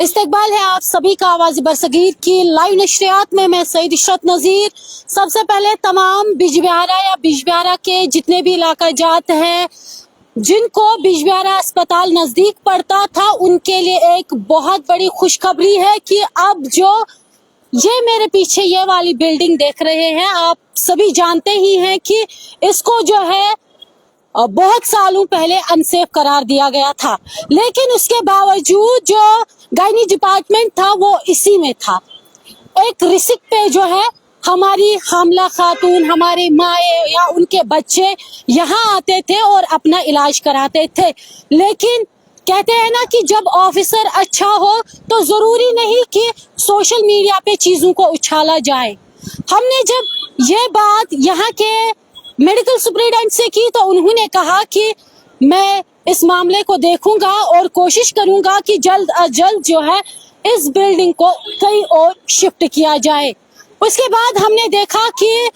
इस्तकबाल है आप सभी का आवाज़ बरसगीर की लाइव नशरियात में। मैं सईद इशरत नज़ीर। सबसे पहले तमाम बिजबिहारा या बिजबिहारा के जितने भी इलाका जात हैं जिनको बिजबिहारा अस्पताल नज़दीक पड़ता था, उनके लिए एक बहुत बड़ी खुशखबरी है कि अब जो ये मेरे पीछे ये वाली बिल्डिंग देख रहे हैं, आप सभी जानते ही हैं कि इसको जो है बहुत सालों पहले अनसेफ करार दिया गया था, लेकिन उसके बावजूद जो गायनी डिपार्टमेंट था वो इसी में था। एक रिस्क पे जो है हमारी हामला खातून, हमारे माए या उनके बच्चे यहाँ आते थे और अपना इलाज कराते थे। लेकिन कहते हैं ना कि जब ऑफिसर अच्छा हो तो जरूरी नहीं कि सोशल मीडिया पे चीजों को उछाला जाए। हमने जब ये बात यहाँ के मेडिकल सुपरिटेंडेंट से की तो उन्होंने कहा कि मैं इस मामले को देखूंगा और कोशिश करूंगा कि जल्द अज जल्द जो है इस बिल्डिंग को कहीं और शिफ्ट किया जाए। उसके बाद हमने देखा कि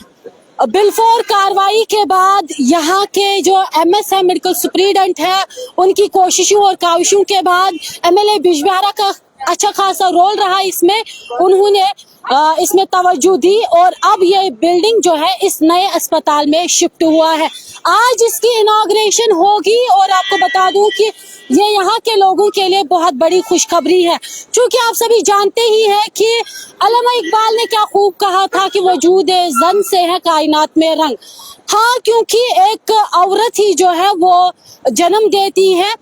बिलफोर कार्रवाई के बाद यहाँ के जो एमएस है, मेडिकल सुपरिटेंडेंट है, उनकी कोशिशों और काविशों के बाद एमएलए बिजबिहारा का अच्छा खासा रोल रहा इसमें। उन्होंने इसमें तवज्जो दी और अब ये बिल्डिंग जो है इस नए अस्पताल में शिफ्ट हुआ है। आज इसकी इनॉग्रेशन होगी और आपको बता दूं कि ये यहाँ के लोगों के लिए बहुत बड़ी खुशखबरी है, क्योंकि आप सभी जानते ही हैं कि अल्लामा इकबाल ने क्या खूब कहा था कि वजूद जन से है कायनात में रंग। हाँ, क्योंकि एक औरत ही जो है वो जन्म देती है,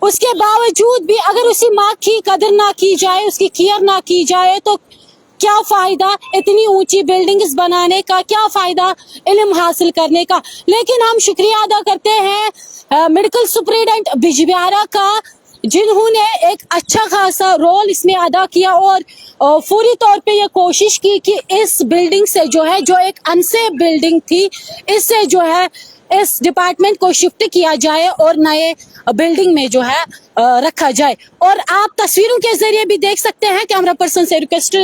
उसके बावजूद भी अगर उसी माँ की कदर ना की जाए, उसकी केयर ना की जाए तो क्या फायदा इतनी ऊंची बिल्डिंग्स बनाने का, क्या फायदा इल्म हासिल करने का। लेकिन हम शुक्रिया अदा करते हैं मेडिकल सुपरिटेंडेंट बिजबिहारा का, जिन्होंने एक अच्छा खासा रोल इसमें अदा किया और पूरी तौर पे ये कोशिश की कि इस बिल्डिंग से जो है, जो एक अनसेफ बिल्डिंग थी, इससे जो है इस डिपार्टमेंट को शिफ्ट किया जाए और नए बिल्डिंग में जो है रखा जाए। और आप तस्वीरों के जरिए भी देख सकते हैं। कैमरा पर्सन से रिक्वेस्ट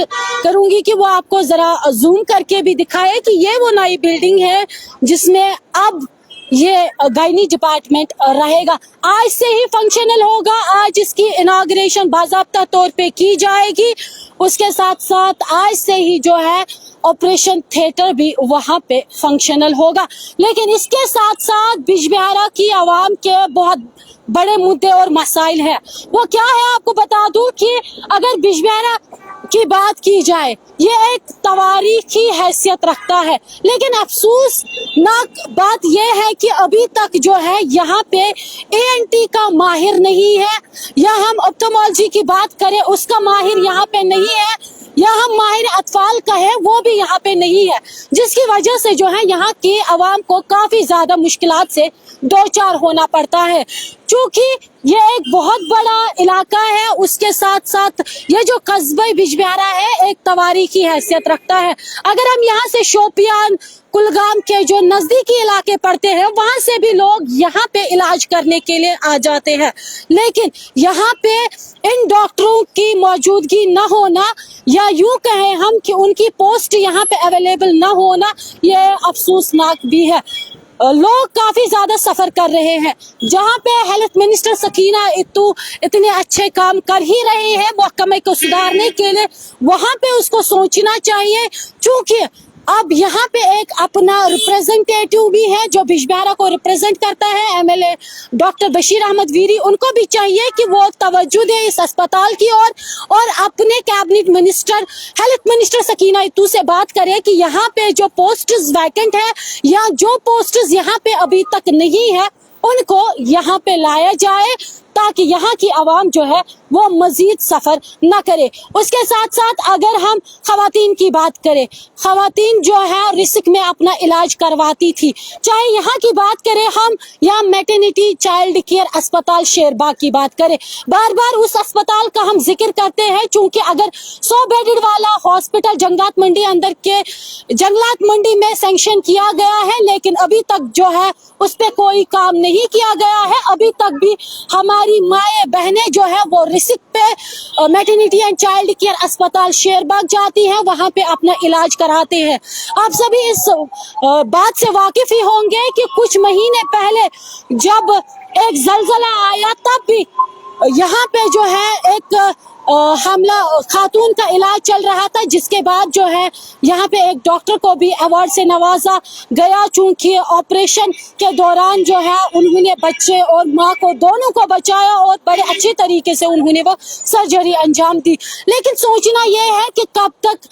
करूंगी कि वो आपको जरा जूम करके भी दिखाए कि ये वो नई बिल्डिंग है जिसमें अब ये गायनी डिपार्टमेंट रहेगा। आज से ही फंक्शनल होगा, आज इसकी इनॉग्रेशन बाज़ाब्ता तौर पे की जाएगी। उसके साथ साथ आज से ही जो है ऑपरेशन थिएटर भी वहाँ पे फंक्शनल होगा। लेकिन इसके साथ साथ बिजबिहारा की आवाम के बहुत बड़े मुद्दे और मसाइल है। वो क्या है आपको बता दूं कि अगर बिजबिहारा की बात की जाए, ये एक तवारीखी हैसियत रखता है, लेकिन अफसोसनाक बात यह है कि अभी तक जो है यहाँ पे एएनटी का माहिर नहीं है, या हम ऑप्थेल्मोलॉजी की बात करें उसका माहिर यहाँ पे नहीं है, या हम माहिर अतफाल का है वो भी यहाँ पे नहीं है, जिसकी वजह से जो है यहाँ की आवाम को काफी ज्यादा मुश्किलात से दो चार होना पड़ता है। क्योंकि ये एक बहुत बड़ा इलाका है, उसके साथ साथ ये जो कस्बा बिजबिहारा है एक तवारीखी हैसियत रखता है। अगर हम यहाँ से शोपियान, कुलगाम के जो नजदीकी इलाके पड़ते हैं, वहां से भी लोग यहाँ पे इलाज करने के लिए आ जाते हैं, लेकिन यहाँ पे इन डॉक्टरों की मौजूदगी न होना, या यूं कहें हम कि उनकी पोस्ट यहाँ पे अवेलेबल न होना, ये अफसोसनाक भी है। लोग काफी ज्यादा सफर कर रहे हैं। जहाँ पे हेल्थ मिनिस्टर सकीना इत्तू इतने अच्छे काम कर ही रहे हैं महकमे को सुधारने के लिए, वहां पे उसको सोचना चाहिए, क्योंकि अब यहाँ पे एक अपना रिप्रेजेंटेटिव भी है जो बिजबिहारा को रिप्रेजेंट करता है, एमएलए डॉक्टर बशीर अहमद वीरी। उनको भी चाहिए कि वो तवज्जो दे इस अस्पताल की ओर और अपने cabinet minister, health minister Sakina Itoo से बात करें कि यहाँ पे जो पोस्ट्स वैकेंट है या जो पोस्ट्स यहाँ पे अभी तक नहीं है, उनको यहाँ पे लाया जाए ताकि यहाँ की आवाम जो है वो मजीद सफर न करे। उसके साथ साथ अगर हम खवातीन की बात करें, खवातीन जो है रिस्क में अपना इलाज करवाती थी, चाहे यहाँ की बात करें हम या मैटरनिटी चाइल्ड केयर अस्पताल शेरबाग की बात करें, बार बार उस अस्पताल का हम जिक्र करते हैं, क्योंकि अगर 100 बेडेड वाला हॉस्पिटल जंगलात मंडी अंदर के जंगलात मंडी में सैंक्शन किया गया है, लेकिन अभी तक जो है उस पर कोई काम नहीं किया गया है। अभी तक भी हमारी माए बहनें जो है वो रिस्क पे मैटरनिटी एंड चाइल्ड केयर अस्पताल शेरबाग जाती हैं, वहां पे अपना इलाज कराते हैं। आप सभी इस बात से वाकिफ ही होंगे कि कुछ महीने पहले जब एक जलजला आया, तब भी यहाँ पे जो है एक हमला खातून का इलाज चल रहा था, जिसके बाद जो है यहाँ पे एक डॉक्टर को भी अवार्ड से नवाजा गया, चूंकि ऑपरेशन के दौरान जो है उन्होंने बच्चे और माँ को दोनों को बचाया और बड़े अच्छे तरीके से उन्होंने वो सर्जरी अंजाम दी। लेकिन सोचना ये है कि कब तक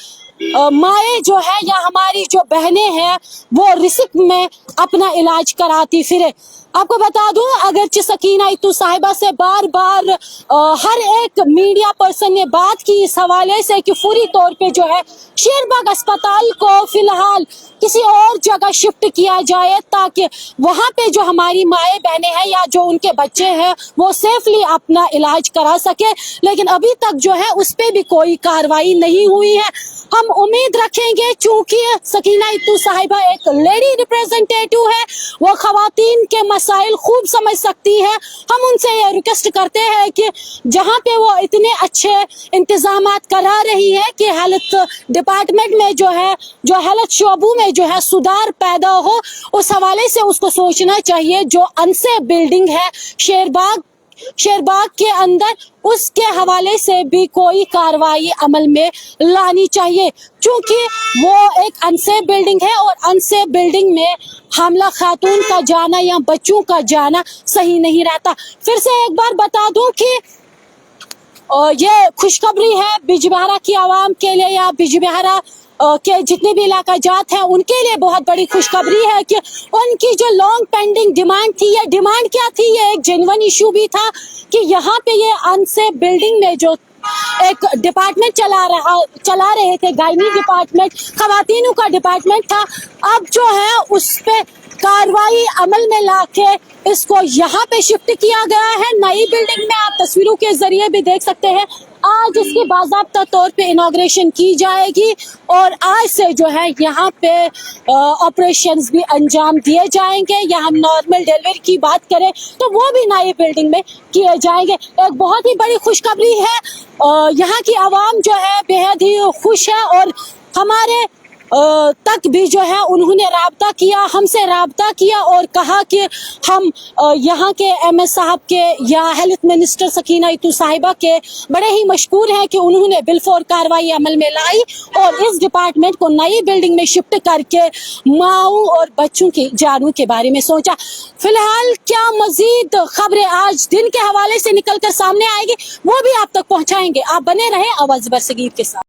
माए जो है या हमारी जो बहनें हैं वो रिस्क में अपना इलाज कराती फिरे। आपको बता दूं, अगरचे सकीना इत्तू साहिबा से बार बार हर एक मीडिया पर्सन ने बात की इस हवाले से कि फौरी तौर पे जो है शेरबाग अस्पताल को फिलहाल किसी और जगह शिफ्ट किया जाए, ताकि वहाँ पे जो हमारी माए बहनें हैं या जो उनके बच्चे हैं वो सेफली अपना इलाज करा सके। लेकिन अभी तक जो है उस पे भी कोई कार्रवाई नहीं हुई है। हम उम्मीद रखेंगे, चूंकि सकीना इत्तू साहिबा एक लेडी रिप्रेजेंटेटिव है, वो खवातीन के मसाइल खूब समझ सकती है। हम उनसे ये रिक्वेस्ट करते हैं कि जहाँ पे वो इतने अच्छे इंतजामात करा रही है कि हेल्थ डिपार्टमेंट में जो है, जो हेल्थ शोबों में जो है सुधार पैदा हो, उस हवाले से उसको सोचना चाहिए। जो अनसेफ बिल्डिंग है शेरबाग के अंदर, उसके हवाले से भी कोई कार्रवाई अमल में लानी चाहिए, क्योंकि वो एक अनसेफ बिल्डिंग है और अनसेफ बिल्डिंग में हामला खातून का जाना या बच्चों का जाना सही नहीं रहता। फिर से एक बार बता दूं कि ये खुशखबरी है बिजबिहारा की आवाम के लिए या बिजबिहारा के जितने भी इलाका जात हैं उनके लिए बहुत बड़ी खुशखबरी है कि उनकी जो लॉन्ग पेंडिंग डिमांड थी, ये डिमांड क्या थी, ये एक जेन्युइन इशू भी था कि यहाँ पे ये अनसेफ बिल्डिंग में जो एक डिपार्टमेंट चला रहे थे, गायनी डिपार्टमेंट, खवातीनों का डिपार्टमेंट था, अब जो है उस पे कार्रवाई अमल में लाके इसको यहाँ पे शिफ्ट किया गया है नई बिल्डिंग में। आप तस्वीरों के जरिए भी देख सकते हैं, आज इसकी बाज़ाब्ता तौर पे इनॉग्रेशन की जाएगी और आज से जो है यहाँ पे ऑपरेशंस भी अंजाम दिए जाएंगे। या हम नॉर्मल डिलीवरी की बात करें तो वो भी नई बिल्डिंग में किए जाएंगे। एक बहुत ही बड़ी खुशखबरी है, यहाँ की आवाम जो है बेहद ही खुश है और हमारे तक भी जो है उन्होंने राब्ता किया, हमसे राब्ता किया और कहा कि हम यहाँ के एमएस साहब के या हेल्थ मिनिस्टर सकीना इत्तू साहिबा के बड़े ही मशकूर हैं कि उन्होंने बिलफौर कार्रवाई अमल में लाई और इस डिपार्टमेंट को नई बिल्डिंग में शिफ्ट करके माओ और बच्चों की जानों के बारे में सोचा। फिलहाल क्या मजीद खबरें आज दिन के हवाले से निकल कर सामने आएगी वो भी आप तक पहुँचाएंगे। आप बने रहे आवाज़ बरसगीर के साथ।